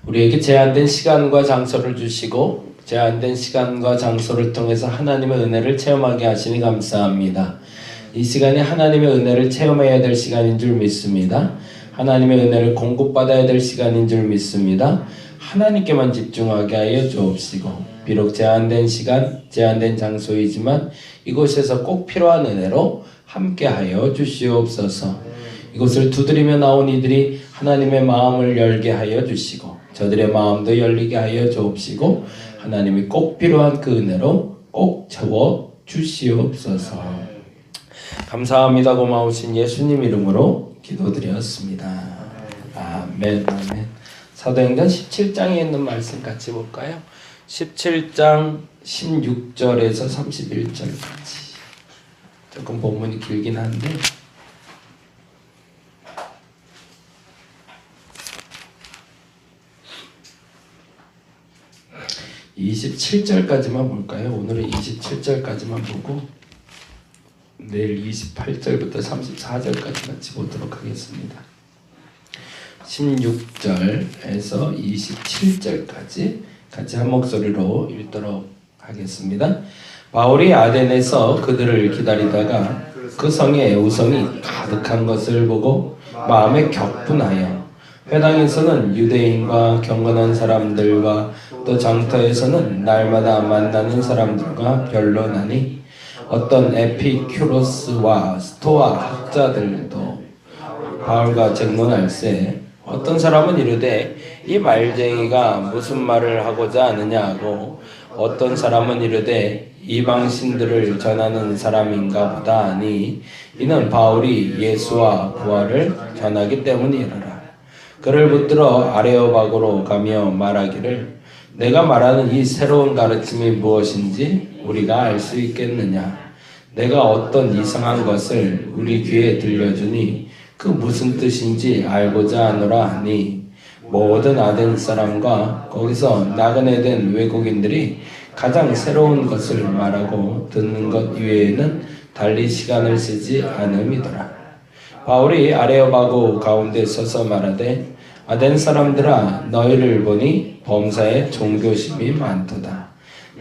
우리에게 제한된 시간과 장소를 주시고 제한된 시간과 장소를 통해서 하나님의 은혜를 체험하게 하시니 감사합니다. 이 시간이 하나님의 은혜를 체험해야 될 시간인 줄 믿습니다. 하나님의 은혜를 공급받아야 될 시간인 줄 믿습니다. 하나님께만 집중하게 하여 주옵시고 비록 제한된 시간, 제한된 장소이지만 이곳에서 꼭 필요한 은혜로 함께하여 주시옵소서. 이곳을 두드리며 나온 이들이 하나님의 마음을 열게 하여 주시고 저들의 마음도 열리게 하여 주옵시고 하나님이 꼭 필요한 그 은혜로 꼭 채워 주시옵소서. 감사합니다. 고마우신 예수님 이름으로 기도드렸습니다. 아멘. 아멘. 사도행전 17장에 있는 말씀 같이 볼까요? 17장 16절에서 31절까지. 조금 본문이 길긴 한데 27절까지만 볼까요? 오늘은 27절까지만 보고 내일 28절부터 34절까지 같이 보도록 하겠습니다. 16절에서 27절까지 같이 한 목소리로 읽도록 하겠습니다. 바울이 아덴에서 그들을 기다리다가 그 성에 우성이 가득한 것을 보고 마음에 격분하여 회당에서는 유대인과 경건한 사람들과 또 장터에서는 날마다 만나는 사람들과 변론하니 어떤 에피큐로스와 스토아 학자들도 바울과 쟁론할세 어떤 사람은 이르되 이 말쟁이가 무슨 말을 하고자 하느냐 하고 어떤 사람은 이르되 이방신들을 전하는 사람인가 보다 하니 이는 바울이 예수와 부활을 전하기 때문이라. 그를 붙들어 아레오바고로 가며 말하기를 내가 말하는 이 새로운 가르침이 무엇인지 우리가 알 수 있겠느냐. 내가 어떤 이상한 것을 우리 귀에 들려주니 그 무슨 뜻인지 알고자 하노라 하니 모든 아덴 사람과 거기서 나그네 된 외국인들이 가장 새로운 것을 말하고 듣는 것 이외에는 달리 시간을 쓰지 않음이더라. 바울이 아레오바고 가운데 서서 말하되 아덴 사람들아 너희를 보니 범사에 종교심이 많도다.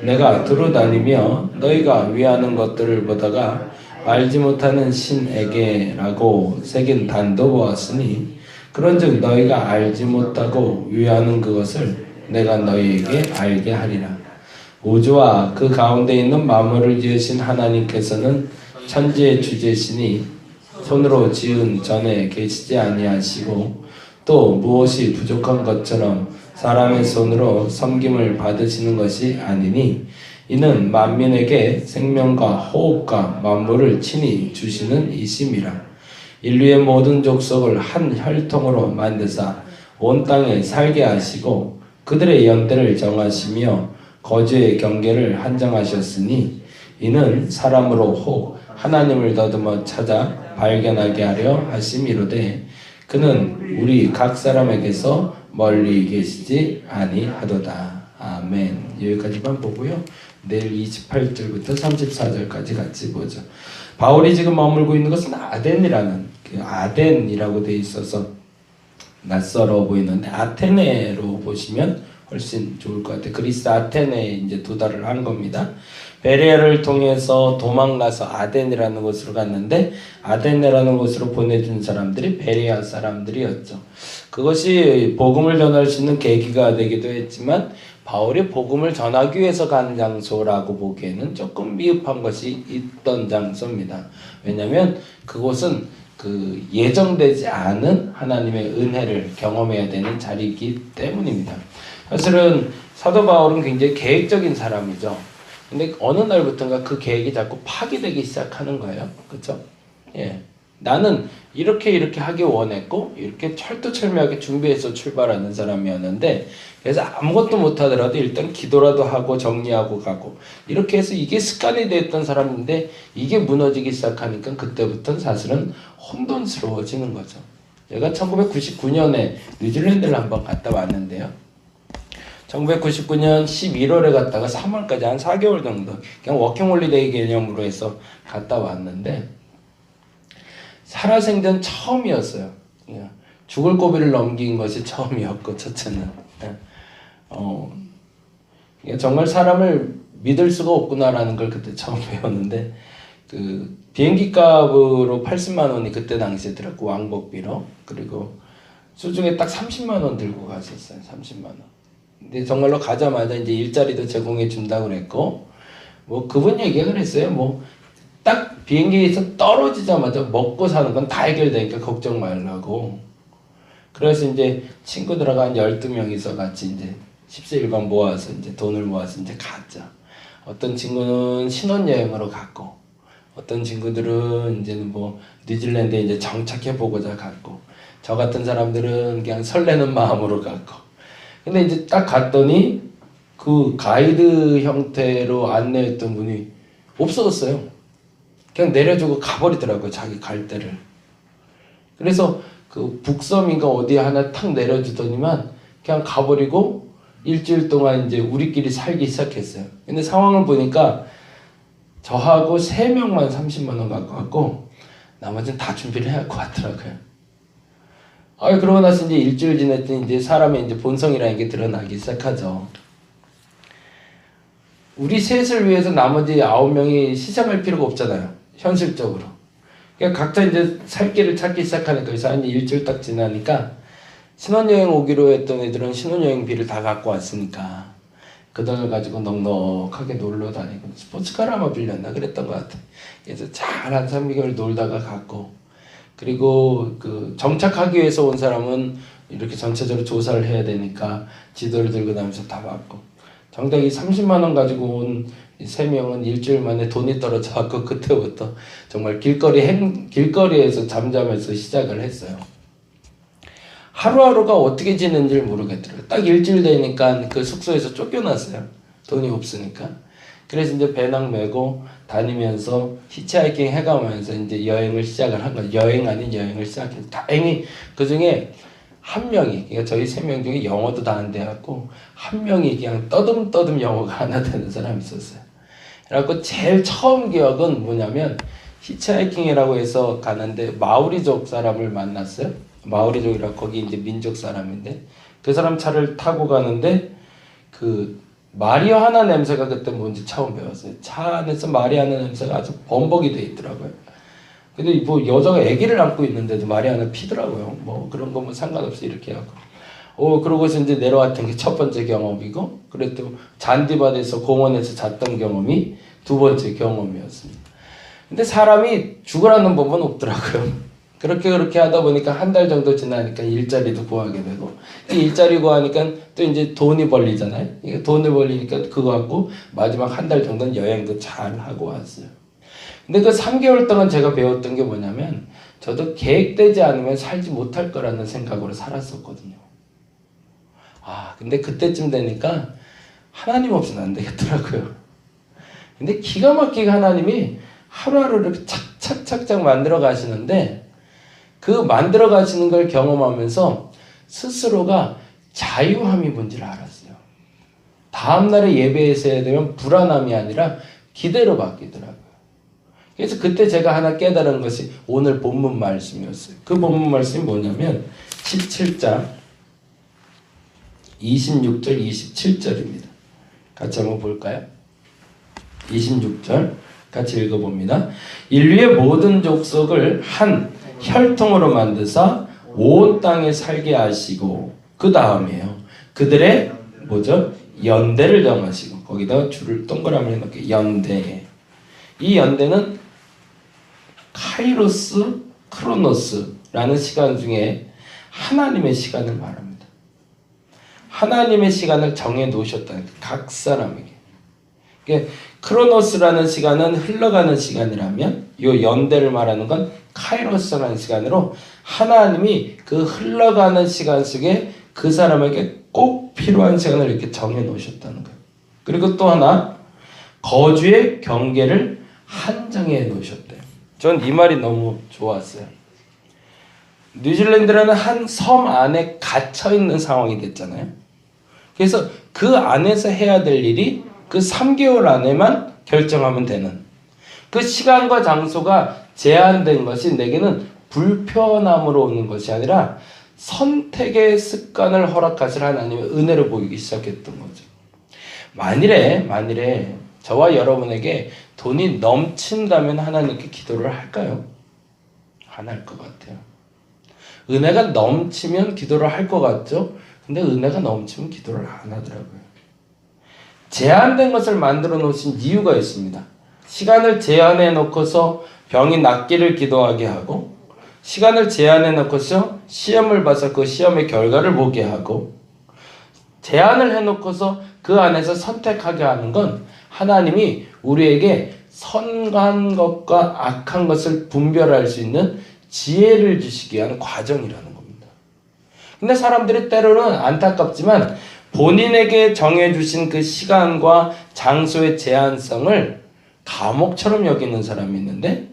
내가 두루 다니며 너희가 위하는 것들을 보다가 알지 못하는 신에게라고 새긴 단도 보았으니 그런즉 너희가 알지 못하고 위하는 그것을 내가 너희에게 알게 하리라. 우주와 그 가운데 있는 만물을 지으신 하나님께서는 천지의 주제시니 손으로 지은 전에 계시지 아니하시고 또 무엇이 부족한 것처럼 사람의 손으로 섬김을 받으시는 것이 아니니 이는 만민에게 생명과 호흡과 만물을 친히 주시는 이심이라. 인류의 모든 족속을 한 혈통으로 만드사 온 땅에 살게 하시고 그들의 연대를 정하시며 거주의 경계를 한정하셨으니 이는 사람으로 혹 하나님을 더듬어 찾아 발견하게 하려 하심이로되 그는 우리 각 사람에게서 멀리 계시지 아니하도다. 아멘. 여기까지만 보고요. 내일 28절부터 34절까지 같이 보죠. 바울이 지금 머물고 있는 것은 아덴이라는 아덴이라고 되어 있어서 낯설어 보이는데 아테네로 보시면 훨씬 좋을 것 같아요. 그리스 아테네에 이제 도달을 한 겁니다. 베레아를 통해서 도망가서 아덴이라는 곳으로 갔는데 아테네라는 곳으로 보내준 사람들이 베레아 사람들이었죠. 그것이 복음을 전할 수 있는 계기가 되기도 했지만 바울이 복음을 전하기 위해서 간 장소라고 보기에는 조금 미흡한 것이 있던 장소입니다. 왜냐하면 그곳은 그 예정되지 않은 하나님의 은혜를 경험해야 되는 자리이기 때문입니다. 사실은 사도 바울은 굉장히 계획적인 사람이죠. 근데 어느 날부터인가 그 계획이 자꾸 파기되기 시작하는 거예요. 그렇죠? 예. 나는 이렇게 하기 원했고 이렇게 철두철미하게 준비해서 출발하는 사람이었는데 그래서 아무것도 못하더라도 일단 기도라도 하고 정리하고 가고 이렇게 해서 이게 습관이 됐던 사람인데 이게 무너지기 시작하니까 그때부터는 사실은 혼돈스러워지는 거죠. 제가 1999년에 뉴질랜드를 한번 갔다 왔는데요. 1999년 11월에 갔다가 3월까지 한 4개월 정도 그냥 워킹홀리데이 개념으로 해서 갔다 왔는데 살아생전 처음이었어요. 죽을 고비를 넘긴 것이 처음이었고 첫째는 정말 사람을 믿을 수가 없구나라는 걸 그때 처음 배웠는데 그 비행기 값으로 80만 원이 그때 당시에 들었고 왕복비로 그리고 수중에 딱 30만 원 들고 갔었어요. 30만 원. 근데 정말로 가자마자 이제 일자리도 제공해 준다고 그랬고 뭐 그분 얘기가 그랬어요. 뭐 딱 비행기에서 떨어지자마자 먹고 사는 건 다 해결되니까 걱정 말라고. 그래서 이제 친구들하고 한 12명이서 같이 이제 10세일반 모아서 이제 돈을 모아서 이제 갔죠. 어떤 친구는 신혼여행으로 갔고, 어떤 친구들은 이제는 뭐 뉴질랜드에 이제 정착해 보고자 갔고, 저 같은 사람들은 그냥 설레는 마음으로 갔고. 근데 이제 딱 갔더니 그 가이드 형태로 안내했던 분이 없어졌어요. 그냥 내려주고 가버리더라고요. 자기 갈 데를. 그래서 그 북섬인가 어디 하나 탁 내려주더니만 그냥 가버리고 일주일 동안 이제 우리끼리 살기 시작했어요. 근데 상황을 보니까 저하고 3명만 30만 원 갖고 왔고 나머지는 다 준비를 해갖고 왔더라고요. 그러고 나서 이제 일주일 지났더니 이제 사람의 이제 본성이라는 게 드러나기 시작하죠. 우리 셋을 위해서 나머지 9명이 희생할 필요가 없잖아요. 현실적으로. 그러니까 각자 이제 살 길을 찾기 시작하니까 그래서 한 일주일 딱 지나니까 신혼여행 오기로 했던 애들은 신혼여행비를 다 갖고 왔으니까 그 돈을 가지고 넉넉하게 놀러 다니고 스포츠카를 아마 빌렸나 그랬던 것 같아. 그래서 잘 한 3개월 놀다가 갔고 그리고 그 정착하기 위해서 온 사람은 이렇게 전체적으로 조사를 해야 되니까 지도를 들고 다니면서 다 봤고 정작 이 30만 원 가지고 온 3명은 일주일 만에 돈이 떨어져갖고 그때부터 정말 길거리에서 잠잠해서 시작을 했어요. 하루하루가 어떻게 지는지 모르겠더라고요. 딱 일주일 되니까 그 숙소에서 쫓겨났어요. 돈이 없으니까. 그래서 이제 배낭 메고 다니면서 히치하이킹 해가면서 이제 여행을 시작을 한 거예요. 여행 아닌 여행을 시작해서 다행히 그 중에 한 명이, 그러니까 저희 3명 중에 영어도 다 안 돼갖고 한 명이 그냥 떠듬떠듬 영어가 하나 되는 사람이 있었어요. 그래갖고 제일 처음 기억은 뭐냐면 히치하이킹이라고 해서 가는데 마오리족 사람을 만났어요. 마오리족이라고 거기 이제 민족 사람인데 그 사람 차를 타고 가는데 그 마리화나 냄새가 그때 뭔지 처음 배웠어요. 차 안에서 마리화나 냄새가 아주 범벅이 돼 있더라고요. 근데 뭐 여자가 아기를 안고 있는데도 마리화나 피더라고요. 뭐 그런 거 뭐 상관없이 이렇게 하고. 그러고서 이제 내려왔던 게 첫 번째 경험이고, 그래 또 잔디밭에서 공원에서 잤던 경험이 2번째 경험이었습니다. 근데 사람이 죽으라는 법은 없더라고요. 그렇게 하다 보니까 한 달 정도 지나니까 일자리도 구하게 되고, 일자리 구하니까 또 이제 돈이 벌리잖아요. 돈을 벌리니까 그거 갖고 마지막 한 달 정도는 여행도 잘 하고 왔어요. 근데 그 3개월 동안 제가 배웠던 게 뭐냐면, 저도 계획되지 않으면 살지 못할 거라는 생각으로 살았었거든요. 근데 그때쯤 되니까 하나님 없이는 안 되겠더라고요. 근데 기가 막히게 하나님이 하루하루 이렇게 착착착착 만들어 가시는데 그 만들어 가시는 걸 경험하면서 스스로가 자유함이 뭔지를 알았어요. 다음날에 예배에서 해야 되면 불안함이 아니라 기대로 바뀌더라고요. 그래서 그때 제가 하나 깨달은 것이 오늘 본문 말씀이었어요. 그 본문 말씀이 뭐냐면 17장 26절, 27절입니다. 같이 한번 볼까요? 26절 같이 읽어봅니다. 인류의 모든 족속을 한 혈통으로 만드사 온 땅에 살게 하시고 그 다음에요. 그들의 뭐죠? 연대를 정하시고 거기다가 줄을 동그라미를 넣게 연대. 이 연대는 카이로스, 크로노스라는 시간 중에 하나님의 시간을 말합니다. 하나님의 시간을 정해 놓으셨다는 각 사람에게. 크로노스라는 시간은 흘러가는 시간이라면 이 연대를 말하는 건 카이로스라는 시간으로 하나님이 그 흘러가는 시간 속에 그 사람에게 꼭 필요한 시간을 이렇게 정해 놓으셨다는 거예요. 그리고 또 하나 거주의 경계를 한정해 놓으셨대요. 전 이 말이 너무 좋았어요. 뉴질랜드라는 한 섬 안에 갇혀 있는 상황이 됐잖아요. 그래서 그 안에서 해야 될 일이 그 3개월 안에만 결정하면 되는 그 시간과 장소가 제한된 것이 내게는 불편함으로 오는 것이 아니라 선택의 습관을 허락하실 하나님의 은혜를 보이기 시작했던 거죠. 만일에 저와 여러분에게 돈이 넘친다면 하나님께 기도를 할까요? 안 할 것 같아요. 은혜가 넘치면 기도를 할 것 같죠? 근데 은혜가 넘치면 기도를 안 하더라고요. 제한된 것을 만들어 놓으신 이유가 있습니다. 시간을 제한해 놓고서 병이 낫기를 기도하게 하고, 시간을 제한해 놓고서 시험을 봐서 그 시험의 결과를 보게 하고, 제한을 해놓고서 그 안에서 선택하게 하는 건 하나님이 우리에게 선한 것과 악한 것을 분별할 수 있는 지혜를 주시기 위한 과정이라는 겁니다. 근데 사람들이 때로는 안타깝지만 본인에게 정해주신 그 시간과 장소의 제한성을 감옥처럼 여기는 사람이 있는데,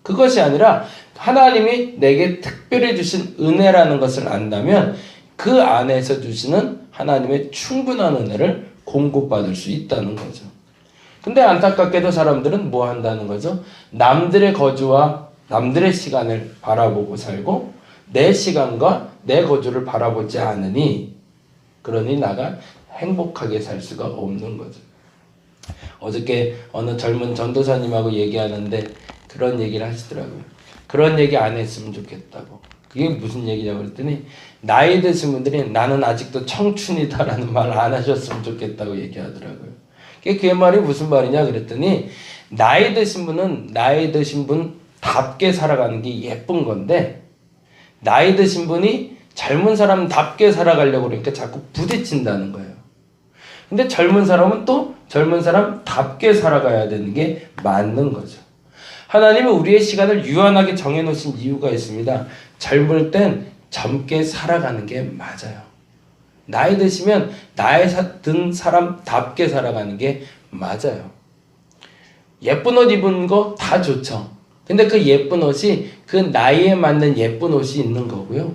그것이 아니라 하나님이 내게 특별히 주신 은혜라는 것을 안다면 그 안에서 주시는 하나님의 충분한 은혜를 공급받을 수 있다는 거죠. 근데 안타깝게도 사람들은 뭐 한다는 거죠? 남들의 거주와 남들의 시간을 바라보고 살고 내 시간과 내 거주를 바라보지 않으니, 그러니 나가 행복하게 살 수가 없는 거죠. 어저께 어느 젊은 전도사님하고 얘기하는데 그런 얘기를 하시더라고요. 그런 얘기 안 했으면 좋겠다고. 그게 무슨 얘기냐고 그랬더니, 나이 드신 분들이 나는 아직도 청춘이다라는 말 안 하셨으면 좋겠다고 얘기하더라고요. 그 말이 무슨 말이냐 그랬더니, 나이 드신 분은 나이 드신 분답게 살아가는 게 예쁜 건데, 나이 드신 분이 젊은 사람답게 살아가려고 그러니까 자꾸 부딪힌다는 거예요. 근데 젊은 사람은 또 젊은 사람답게 살아가야 되는 게 맞는 거죠. 하나님은 우리의 시간을 유한하게 정해놓으신 이유가 있습니다. 젊을 땐 젊게 살아가는 게 맞아요. 나이 드시면 나이 든 사람답게 살아가는 게 맞아요. 예쁜 옷 입은 거 다 좋죠. 근데 그 예쁜 옷이 그 나이에 맞는 예쁜 옷이 있는 거고요.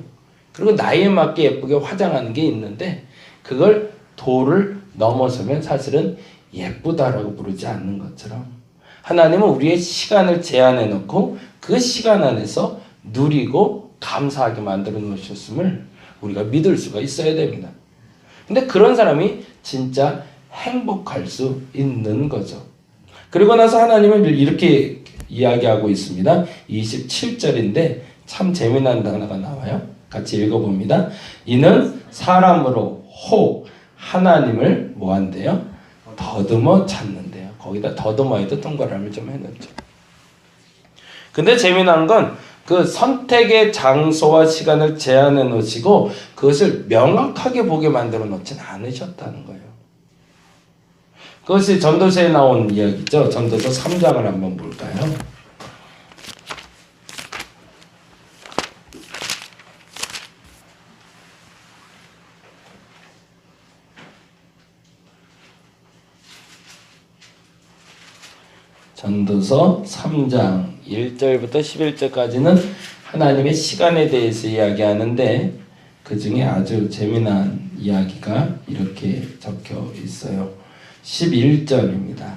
그리고 나이에 맞게 예쁘게 화장하는 게 있는데, 그걸 도를 넘어서면 사실은 예쁘다라고 부르지 않는 것처럼, 하나님은 우리의 시간을 제한해 놓고 그 시간 안에서 누리고 감사하게 만들어 놓으셨음을 우리가 믿을 수가 있어야 됩니다. 근데 그런 사람이 진짜 행복할 수 있는 거죠. 그리고 나서 하나님은 이렇게 이야기하고 있습니다. 27절인데 참 재미난 단어가 나와요. 같이 읽어봅니다. 이는 사람으로 혹 하나님을 뭐한대요? 더듬어 찾는데요. 거기다 더듬어에도 동그라미를 좀 해놓죠. 근데 재미난 건 그 선택의 장소와 시간을 제한해 놓으시고 그것을 명확하게 보게 만들어 놓진 않으셨다는 거예요. 그것이 전도서에 나온 이야기죠. 전도서 3장을 한번 볼까요? 전도서 3장 1절부터 11절까지는 하나님의 시간에 대해서 이야기하는데, 그 중에 아주 재미난 이야기가 이렇게 적혀 있어요. 11절입니다.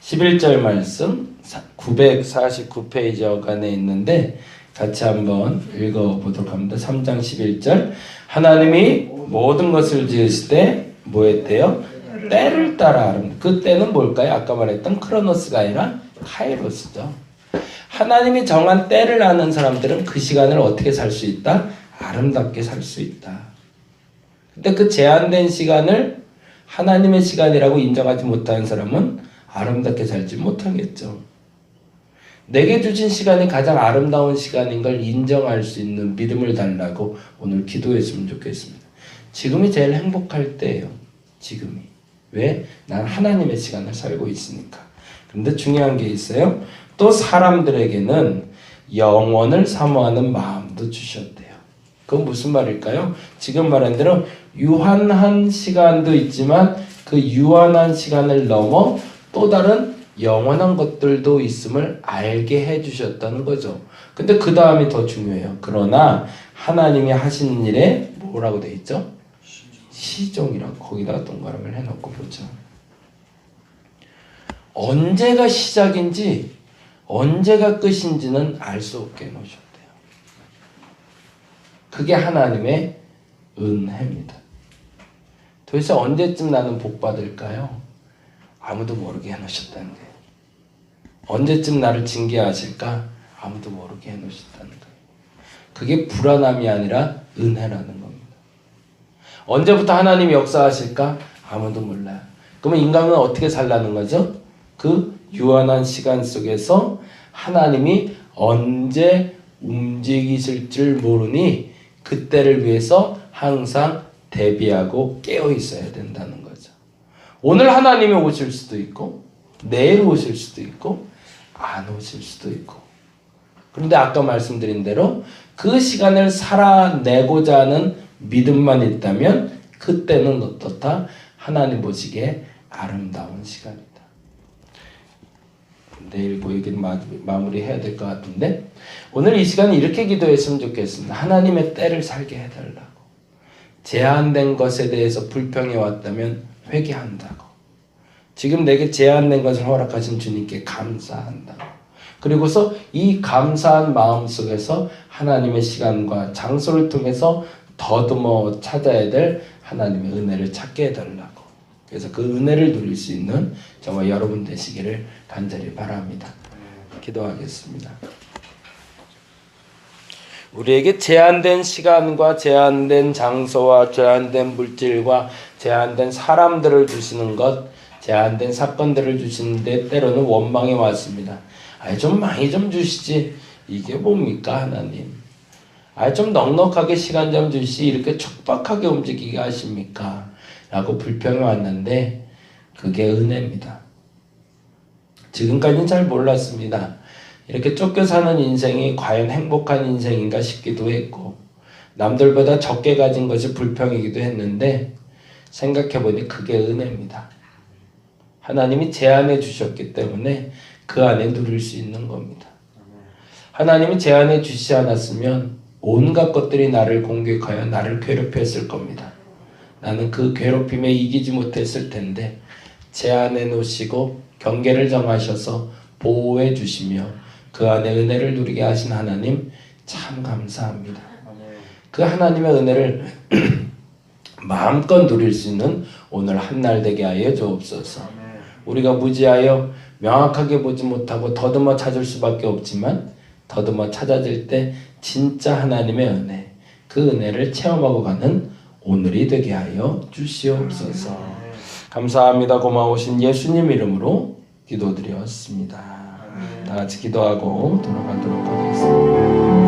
11절 말씀 949페이지 어간에 있는데 같이 한번 읽어보도록 합니다. 3장 11절. 하나님이 모든 것을 지으실 때 뭐 했대요? 때를 따라. 그 때는 뭘까요? 아까 말했던 크로노스가 아니라 카이로스죠. 하나님이 정한 때를 아는 사람들은 그 시간을 어떻게 살 수 있다? 아름답게 살 수 있다. 근데 그 제한된 시간을 하나님의 시간이라고 인정하지 못하는 사람은 아름답게 살지 못하겠죠. 내게 주신 시간이 가장 아름다운 시간인 걸 인정할 수 있는 믿음을 달라고 오늘 기도했으면 좋겠습니다. 지금이 제일 행복할 때예요. 지금이. 왜? 난 하나님의 시간을 살고 있으니까. 그런데 중요한 게 있어요. 또 사람들에게는 영원을 사모하는 마음도 주셨대요. 그건 무슨 말일까요? 지금 말한 대로 유한한 시간도 있지만 그 유한한 시간을 넘어 또 다른 영원한 것들도 있음을 알게 해주셨다는 거죠. 근데 그 다음이 더 중요해요. 그러나 하나님이 하시는 일에 뭐라고 돼 있죠? 시종이라고 거기다가 동그라미를 해놓고 보죠. 언제가 시작인지 언제가 끝인지는 알 수 없게 해놓으셨대요. 그게 하나님의 은혜입니다. 도대체 언제쯤 나는 복 받을까요? 아무도 모르게 해놓으셨다는 거예요. 언제쯤 나를 징계하실까? 아무도 모르게 해놓으셨다는 거예요. 그게 불안함이 아니라 은혜라는 겁니다. 언제부터 하나님이 역사하실까? 아무도 몰라요. 그러면 인간은 어떻게 살라는 거죠? 그 유한한 시간 속에서 하나님이 언제 움직이실 줄 모르니 그때를 위해서 항상 대비하고 깨어 있어야 된다는 거죠. 오늘 하나님이 오실 수도 있고 내일 오실 수도 있고 안 오실 수도 있고, 그런데 아까 말씀드린 대로 그 시간을 살아내고자 하는 믿음만 있다면 그때는 어떻다? 하나님 보시기에 아름다운 시간이다. 내일 그 얘기는 마무리해야 될 것 같은데, 오늘 이 시간에 이렇게 기도했으면 좋겠습니다. 하나님의 때를 살게 해달라고. 제한된 것에 대해서 불평해 왔다면 회개한다고. 지금 내게 제한된 것을 허락하신 주님께 감사한다고. 그리고서 이 감사한 마음 속에서 하나님의 시간과 장소를 통해서 더듬어 찾아야 될 하나님의 은혜를 찾게 해달라고. 그래서 그 은혜를 누릴 수 있는 정말 여러분 되시기를 간절히 바랍니다. 기도하겠습니다. 우리에게 제한된 시간과 제한된 장소와 제한된 물질과 제한된 사람들을 주시는 것, 제한된 사건들을 주시는데 때로는 원망이 왔습니다. 좀 많이 좀 주시지. 이게 뭡니까 하나님? 좀 넉넉하게 시간 좀 주시. 이렇게 촉박하게 움직이게 하십니까? 라고 불평이 왔는데 그게 은혜입니다. 지금까지는 잘 몰랐습니다. 이렇게 쫓겨 사는 인생이 과연 행복한 인생인가 싶기도 했고, 남들보다 적게 가진 것이 불평이기도 했는데 생각해보니 그게 은혜입니다. 하나님이 제한해 주셨기 때문에 그 안에 누릴 수 있는 겁니다. 하나님이 제한해 주시지 않았으면 온갖 것들이 나를 공격하여 나를 괴롭혔을 겁니다. 나는 그 괴롭힘에 이기지 못했을 텐데 제한해 놓으시고 경계를 정하셔서 보호해 주시며 그 안에 은혜를 누리게 하신 하나님 참 감사합니다. 그 하나님의 은혜를 마음껏 누릴 수 있는 오늘 한날 되게 하여 주옵소서. 우리가 무지하여 명확하게 보지 못하고 더듬어 찾을 수밖에 없지만 더듬어 찾아질 때 진짜 하나님의 은혜, 그 은혜를 체험하고 가는 오늘이 되게 하여 주시옵소서. 감사합니다. 고마우신 예수님 이름으로 기도드렸습니다. 다 같이 기도하고 돌아가도록 하겠습니다.